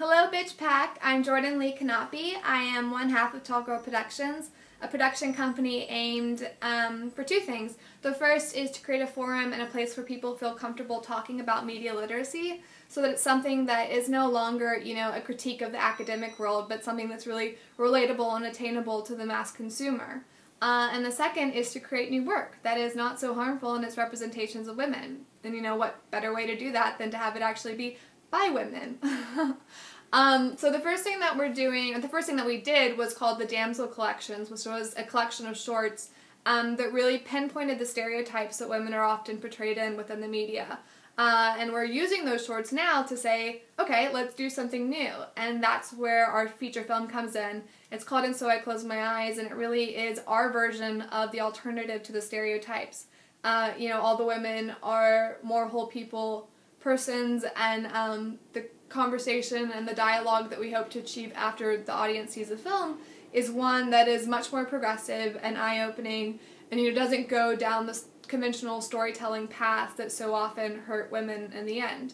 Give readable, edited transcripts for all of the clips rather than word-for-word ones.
Hello Bitch Pack, I'm Jordan Lee Kanapi. I am one half of Tall Girl Productions, a production company aimed for two things. The first is to create a forum and a place where people feel comfortable talking about media literacy so that it's something that is no longer, a critique of the academic world, but something that's really relatable and attainable to the mass consumer. And the second is to create new work that is not so harmful in its representations of women. And what better way to do that than to have it actually be by women. So the first thing that we did was called the Damsel Collections, which was a collection of shorts that really pinpointed the stereotypes that women are often portrayed in within the media. And we're using those shorts now to say, okay, let's do something new. And that's where our feature film comes in. It's called And So I Close My Eyes, and it really is our version of the alternative to the stereotypes. All the women are more whole people, persons, and the conversation and the dialogue that we hope to achieve after the audience sees the film is one that is much more progressive and eye-opening, and doesn't go down the conventional storytelling path that so often hurt women in the end.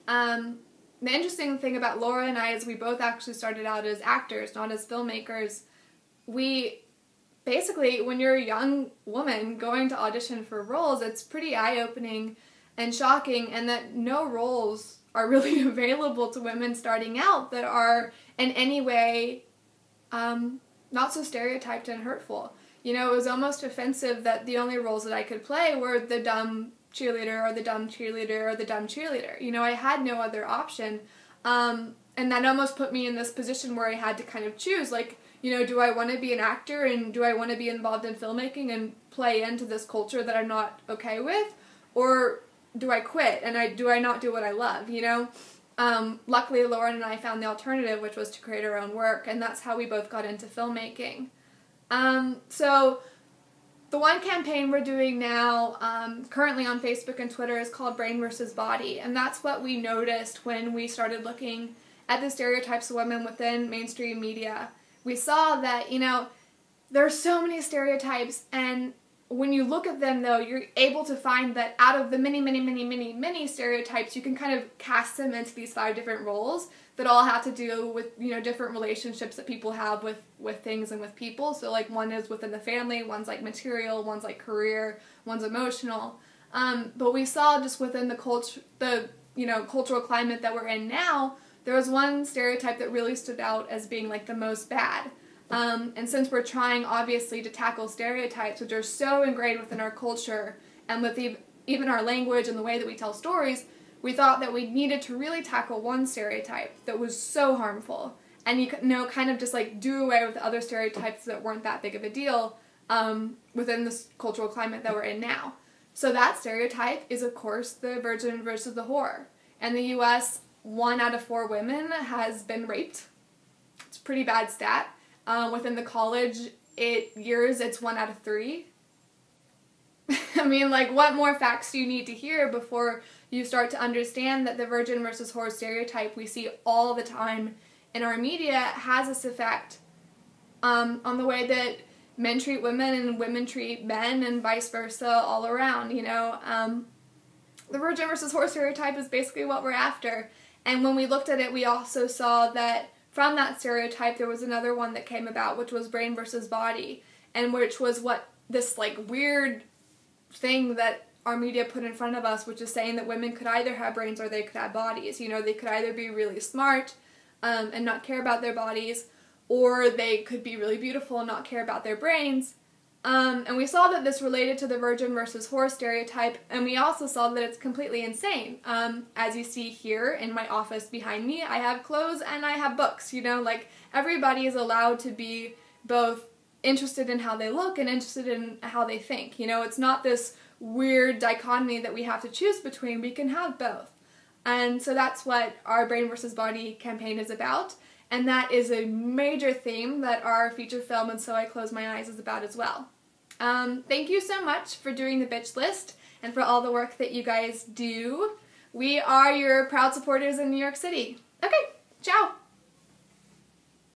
The interesting thing about Laura and I is we both actually started out as actors, not as filmmakers. We basically, when you're a young woman going to audition for roles, it's pretty eye-opening and shocking, and that no roles are really available to women starting out that are in any way not so stereotyped and hurtful. It was almost offensive that the only roles that I could play were the dumb cheerleader or the dumb cheerleader or the dumb cheerleader. I had no other option, and that almost put me in this position where I had to kind of choose, do I want to be an actor and do I want to be involved in filmmaking and play into this culture that I'm not okay with, or do I quit and do I not do what I love, Luckily, Lauren and I found the alternative, which was to create our own work, and that's how we both got into filmmaking. So the one campaign we're doing now, currently on Facebook and Twitter, is called Brain vs. Body, and that's what we noticed when we started looking at the stereotypes of women within mainstream media. We saw that, there are so many stereotypes, and when you look at them, though, you're able to find that out of the many stereotypes, you can kind of cast them into these 5 different roles that all have to do with, different relationships that people have with things and with people. So, one is within the family, one's, material, one's, career, one's emotional. But we saw just within the cultural climate that we're in now, there was one stereotype that really stood out as being, the most bad. And since we're trying, obviously, to tackle stereotypes, which are so ingrained within our culture, and with even our language and the way that we tell stories, we thought that we needed to really tackle one stereotype that was so harmful, and kind of just, do away with the other stereotypes that weren't that big of a deal within this cultural climate that we're in now. So that stereotype is, of course, the virgin versus the whore. In the U.S., 1 out of 4 women has been raped. It's a pretty bad stat. Within the college years, it's 1 out of 3. I mean, what more facts do you need to hear before you start to understand that the virgin versus whore stereotype we see all the time in our media has this effect on the way that men treat women and women treat men and vice versa all around, The virgin versus whore stereotype is basically what we're after. And when we looked at it, we also saw that from that stereotype, there was another one that came about, which was brain versus body, and which was what this, weird thing that our media put in front of us, which is saying that women could either have brains or they could have bodies. They could either be really smart and not care about their bodies, or they could be really beautiful and not care about their brains. And we saw that this related to the virgin versus whore stereotype, and we also saw that it's completely insane. As you see here in my office behind me, I have clothes and I have books, everybody is allowed to be both interested in how they look and interested in how they think. It's not this weird dichotomy that we have to choose between. We can have both. And so that's what our Brain vs. Body campaign is about. And that is a major theme that our feature film And So I Close My Eyes is about as well. Thank you so much for doing the Bitch List and for all the work that you guys do. We are your proud supporters in New York City. Okay, ciao!